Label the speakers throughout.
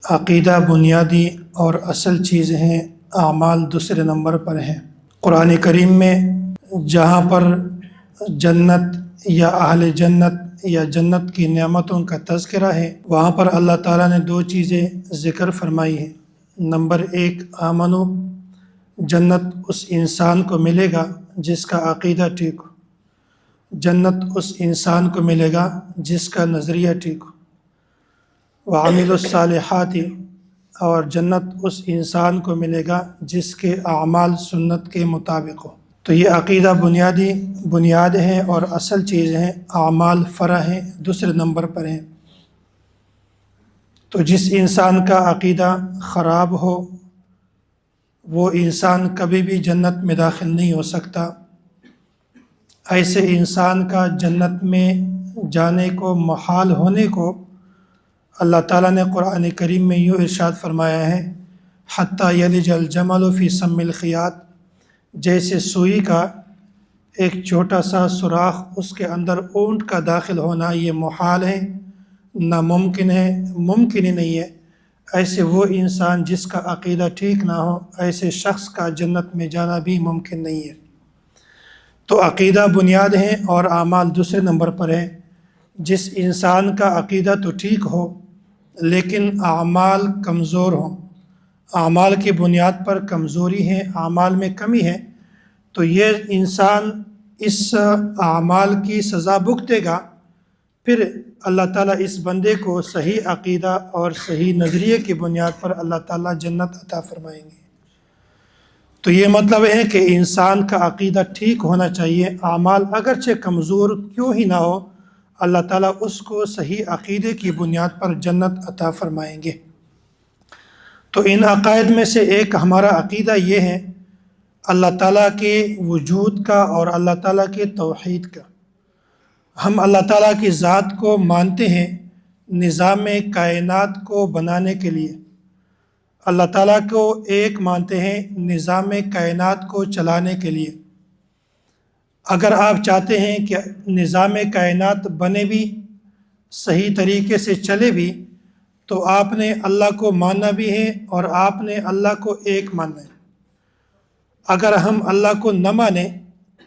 Speaker 1: عقیدہ بنیادی اور اصل چیز ہیں، اعمال دوسرے نمبر پر ہیں۔ قرآن کریم میں جہاں پر جنت یا اہل جنت یا جنت کی نعمتوں کا تذکرہ ہے، وہاں پر اللہ تعالیٰ نے دو چیزیں ذکر فرمائی ہیں۔ نمبر ایک، آمنو، جنت اس انسان کو ملے گا جس کا عقیدہ ٹھیک ہو، جنت اس انسان کو ملے گا جس کا نظریہ ٹھیک ہو۔ وعامل الصالحات، اور جنت اس انسان کو ملے گا جس کے اعمال سنت کے مطابق ہو۔ تو یہ عقیدہ بنیاد ہیں اور اصل چیز ہیں، اعمال فرع ہیں، دوسرے نمبر پر ہیں۔ تو جس انسان کا عقیدہ خراب ہو وہ انسان کبھی بھی جنت میں داخل نہیں ہو سکتا۔ ایسے انسان کا جنت میں جانے کو محال ہونے کو اللہ تعالیٰ نے قرآن کریم میں یوں ارشاد فرمایا ہے، حتیٰ یلج الجمل فی سم الخیاط، جیسے سوئی کا ایک چھوٹا سا سوراخ اس کے اندر اونٹ کا داخل ہونا یہ محال ہے، ناممکن ہے، ممکن ہی نہیں ہے۔ ایسے وہ انسان جس کا عقیدہ ٹھیک نہ ہو، ایسے شخص کا جنت میں جانا بھی ممکن نہیں ہے۔ تو عقیدہ بنیاد ہیں اور اعمال دوسرے نمبر پر ہیں۔ جس انسان کا عقیدہ تو ٹھیک ہو لیکن اعمال کمزور ہوں، اعمال کی بنیاد پر کمزوری ہے، اعمال میں کمی ہے، تو یہ انسان اس اعمال کی سزا بھگتے گا۔ پھر اللہ تعالیٰ اس بندے کو صحیح عقیدہ اور صحیح نظریے کی بنیاد پر اللہ تعالیٰ جنت عطا فرمائیں گے۔ تو یہ مطلب ہے کہ انسان کا عقیدہ ٹھیک ہونا چاہیے، اعمال اگرچہ کمزور کیوں ہی نہ ہو، اللہ تعالیٰ اس کو صحیح عقیدے کی بنیاد پر جنت عطا فرمائیں گے۔ تو ان عقائد میں سے ایک ہمارا عقیدہ یہ ہے اللہ تعالیٰ کے وجود کا اور اللہ تعالیٰ کے توحید کا۔ ہم اللہ تعالیٰ کی ذات کو مانتے ہیں نظام کائنات کو بنانے کے لیے، اللہ تعالیٰ کو ایک مانتے ہیں نظام کائنات کو چلانے کے لیے۔ اگر آپ چاہتے ہیں کہ نظام کائنات بنے بھی، صحیح طریقے سے چلے بھی، تو آپ نے اللہ کو ماننا بھی ہے اور آپ نے اللہ کو ایک ماننا ہے۔ اگر ہم اللہ کو نہ مانیں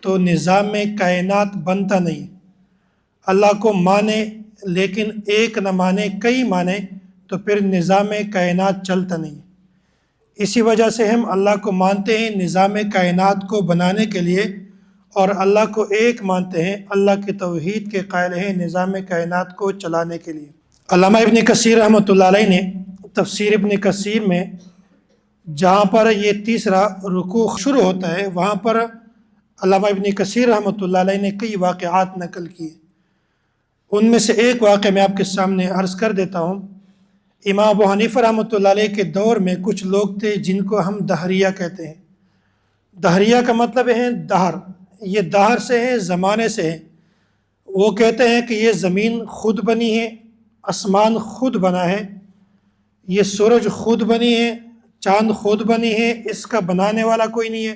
Speaker 1: تو نظام کائنات بنتا نہیں۔ اللہ کو مانیں لیکن ایک نہ مانیں، کئی مانیں، تو پھر نظام کائنات چلتا نہیں۔ اسی وجہ سے ہم اللہ کو مانتے ہیں نظام کائنات کو بنانے کے لیے، اور اللہ کو ایک مانتے ہیں، اللہ کی توحید کے قائل ہیں نظام کائنات کو چلانے کے لیے۔ علامہ ابن کثیر رحمۃ اللہ علیہ نے تفسیر ابن کثیر میں جہاں پر یہ تیسرا رکوع شروع ہوتا ہے، وہاں پر علامہ ابن کثیر رحمۃ اللہ علیہ نے کئی واقعات نقل کیے۔ ان میں سے ایک واقعہ میں آپ کے سامنے عرض کر دیتا ہوں۔ امام ابو حنیفہ رحمۃ اللہ علیہ کے دور میں کچھ لوگ تھے جن کو ہم دہریہ کہتے ہیں۔ دہریہ کا مطلب ہے دہر، یہ دہر سے ہے، زمانے سے ہے۔ وہ کہتے ہیں کہ یہ زمین خود بنی ہے، آسمان خود بنا ہے، یہ سورج خود بنی ہے، چاند خود بنی ہے، اس کا بنانے والا کوئی نہیں ہے۔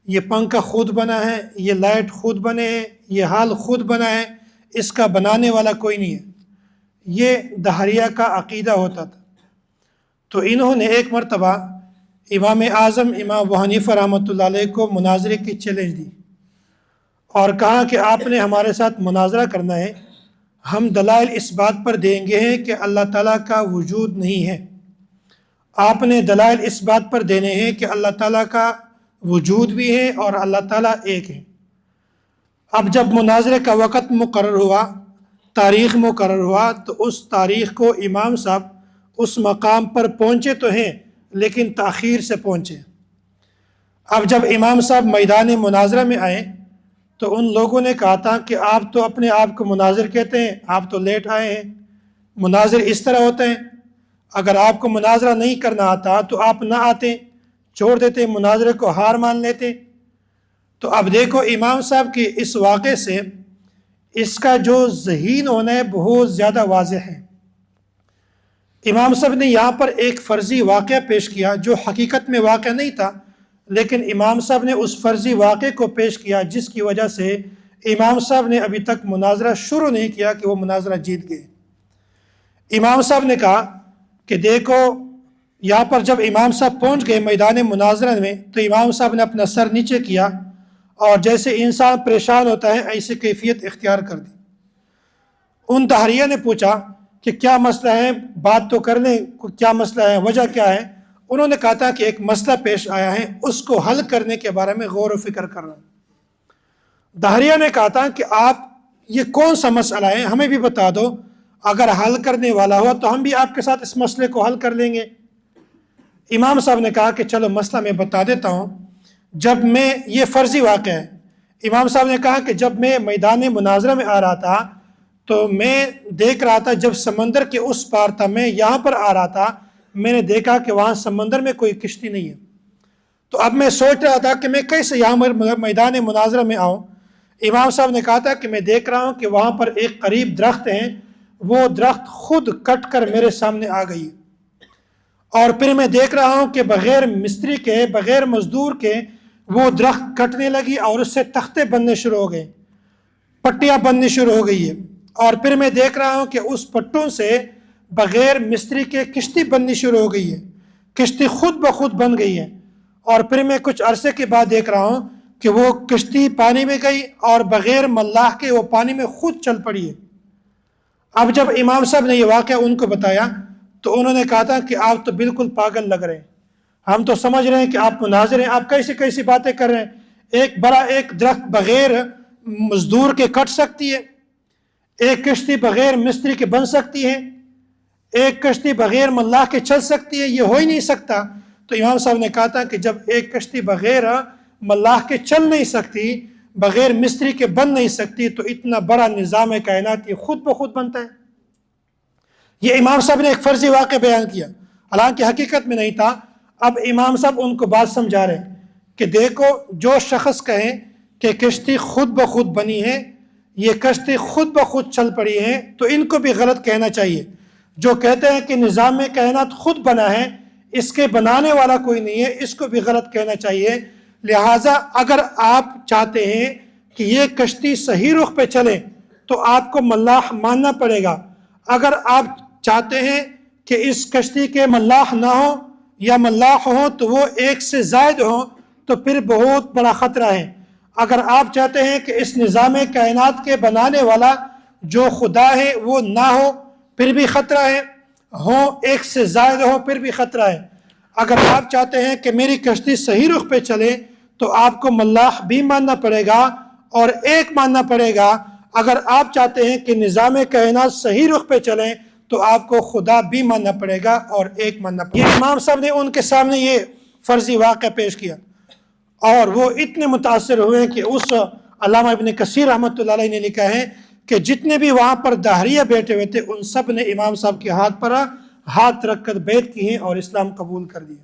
Speaker 1: یہ پنکھا خود بنا ہے، یہ لائٹ خود بنے ہے، یہ حال خود بنا ہے، اس کا بنانے والا کوئی نہیں ہے۔ یہ دہریہ کا عقیدہ ہوتا تھا۔ تو انہوں نے ایک مرتبہ امام اعظم امام ابو حنیفہ رحمۃ اللہ علیہ کو مناظرے کی چیلنج دی اور کہا کہ آپ نے ہمارے ساتھ مناظرہ کرنا ہے، ہم دلائل اس بات پر دیں گے ہیں کہ اللہ تعالیٰ کا وجود نہیں ہے، آپ نے دلائل اس بات پر دینے ہیں کہ اللہ تعالیٰ کا وجود بھی ہے اور اللہ تعالیٰ ایک ہے۔ اب جب مناظرے کا وقت مقرر ہوا، تاریخ مقرر ہوا، تو اس تاریخ کو امام صاحب اس مقام پر پہنچے تو ہیں لیکن تاخیر سے پہنچے۔ اب جب امام صاحب میدان مناظرہ میں آئے تو ان لوگوں نے کہا تھا کہ آپ تو اپنے آپ کو مناظر کہتے ہیں، آپ تو لیٹ آئے ہیں، مناظر اس طرح ہوتے ہیں، اگر آپ کو مناظرہ نہیں کرنا آتا تو آپ نہ آتے، چھوڑ دیتے، مناظرے کو ہار مان لیتے۔ تو اب دیکھو امام صاحب کی اس واقعے سے اس کا جو ذہین ہونا ہے بہت زیادہ واضح ہے۔ امام صاحب نے یہاں پر ایک فرضی واقعہ پیش کیا جو حقیقت میں واقع نہیں تھا، لیکن امام صاحب نے اس فرضی واقعے کو پیش کیا جس کی وجہ سے امام صاحب نے ابھی تک مناظرہ شروع نہیں کیا کہ وہ مناظرہ جیت گئے۔ امام صاحب نے کہا کہ دیکھو یہاں پر جب امام صاحب پہنچ گئے میدان مناظرہ میں تو امام صاحب نے اپنا سر نیچے کیا اور جیسے انسان پریشان ہوتا ہے ایسی کیفیت اختیار کر دی۔ ان دہریہ نے پوچھا کہ کیا مسئلہ ہے، بات تو کرنے کیا مسئلہ ہے، وجہ کیا ہے؟ انہوں نے کہا تھا کہ ایک مسئلہ پیش آیا ہے، اس کو حل کرنے کے بارے میں غور و فکر کر رہا ہوں۔ دہریہ نے کہا تھا کہ آپ یہ کون سا مسئلہ ہے، ہمیں بھی بتا دو، اگر حل کرنے والا ہوا تو ہم بھی آپ کے ساتھ اس مسئلے کو حل کر لیں گے۔ امام صاحب نے کہا کہ چلو مسئلہ میں بتا دیتا ہوں۔ جب میں یہ فرضی واقعہ ہے، امام صاحب نے کہا کہ جب میں میدان مناظرہ میں آ رہا تھا تو میں دیکھ رہا تھا، جب سمندر کے اس پار تھا میں یہاں پر آ رہا تھا، میں نے دیکھا کہ وہاں سمندر میں کوئی کشتی نہیں ہے۔ تو اب میں سوچ رہا تھا کہ میں کیسے یہاں میدان مناظرہ میں آؤں۔ امام صاحب نے کہا تھا کہ میں دیکھ رہا ہوں کہ وہاں پر ایک قریب درخت ہیں، وہ درخت خود کٹ کر میرے سامنے آ گئی، اور پھر میں دیکھ رہا ہوں کہ بغیر مستری کے، بغیر مزدور کے وہ درخت کٹنے لگی اور اس سے تختے بننے شروع ہو گئے، پٹیاں بننی شروع ہو گئی ہے، اور پھر میں دیکھ رہا ہوں کہ اس پٹوں سے بغیر مستری کے کشتی بننی شروع ہو گئی ہے، کشتی خود بخود بن گئی ہے، اور پھر میں کچھ عرصے کے بعد دیکھ رہا ہوں کہ وہ کشتی پانی میں گئی اور بغیر ملاح کے وہ پانی میں خود چل پڑی ہے۔ اب جب امام صاحب نے یہ واقعہ ان کو بتایا تو انہوں نے کہا تھا کہ آپ تو بالکل پاگل لگ رہے ہیں، ہم تو سمجھ رہے ہیں کہ آپ مناظر ہیں، آپ کیسی کیسی باتیں کر رہے ہیں، ایک درخت بغیر مزدور کے کٹ سکتی ہے، ایک کشتی بغیر مستری کے بن سکتی ہے، ایک کشتی بغیر ملاح کے چل سکتی ہے، یہ ہو ہی نہیں سکتا۔ تو امام صاحب نے کہا تھا کہ جب ایک کشتی بغیر ملاح کے چل نہیں سکتی، بغیر مستری کے بن نہیں سکتی، تو اتنا بڑا نظام کائنات یہ خود بخود بنتا ہے۔ یہ امام صاحب نے ایک فرضی واقعہ بیان کیا، حالانکہ حقیقت میں نہیں تھا۔ اب امام صاحب ان کو بات سمجھا رہے ہیں کہ دیکھو، جو شخص کہیں کہ کشتی خود بخود بنی ہے، یہ کشتی خود بخود چل پڑی ہے، تو ان کو بھی غلط کہنا چاہیے۔ جو کہتے ہیں کہ نظام کائنات خود بنا ہے، اس کے بنانے والا کوئی نہیں ہے، اس کو بھی غلط کہنا چاہیے۔ لہٰذا اگر آپ چاہتے ہیں کہ یہ کشتی صحیح رخ پہ چلے تو آپ کو ملاح ماننا پڑے گا۔ اگر آپ چاہتے ہیں کہ اس کشتی کے ملاح نہ ہو یا ملاح ہو تو وہ ایک سے زائد ہو، تو پھر بہت بڑا خطرہ ہے۔ اگر آپ چاہتے ہیں کہ اس نظام کائنات کے بنانے والا جو خدا ہے وہ نہ ہو، پھر بھی خطرہ ہے، ہو ایک سے زائد ہو، پھر بھی خطرہ ہے۔ اگر آپ چاہتے ہیں کہ میری کشتی صحیح رخ پہ چلے تو آپ کو ملاح بھی ماننا پڑے گا اور ایک ماننا پڑے گا۔ اگر آپ چاہتے ہیں کہ نظام کائنات صحیح رخ پہ چلیں تو آپ کو خدا بھی ماننا پڑے گا اور ایک ماننا پڑے گا۔ امام صاحب نے ان کے سامنے یہ فرضی واقعہ پیش کیا اور وہ اتنے متاثر ہوئے کہ اس علامہ ابن کثیر رحمۃ اللہ علیہ نے لکھا ہے کہ جتنے بھی وہاں پر دہریہ بیٹھے ہوئے تھے ان سب نے امام صاحب کے ہاتھ پر ہاتھ رکھ کر بیعت کی ہیں اور اسلام قبول کر دیا۔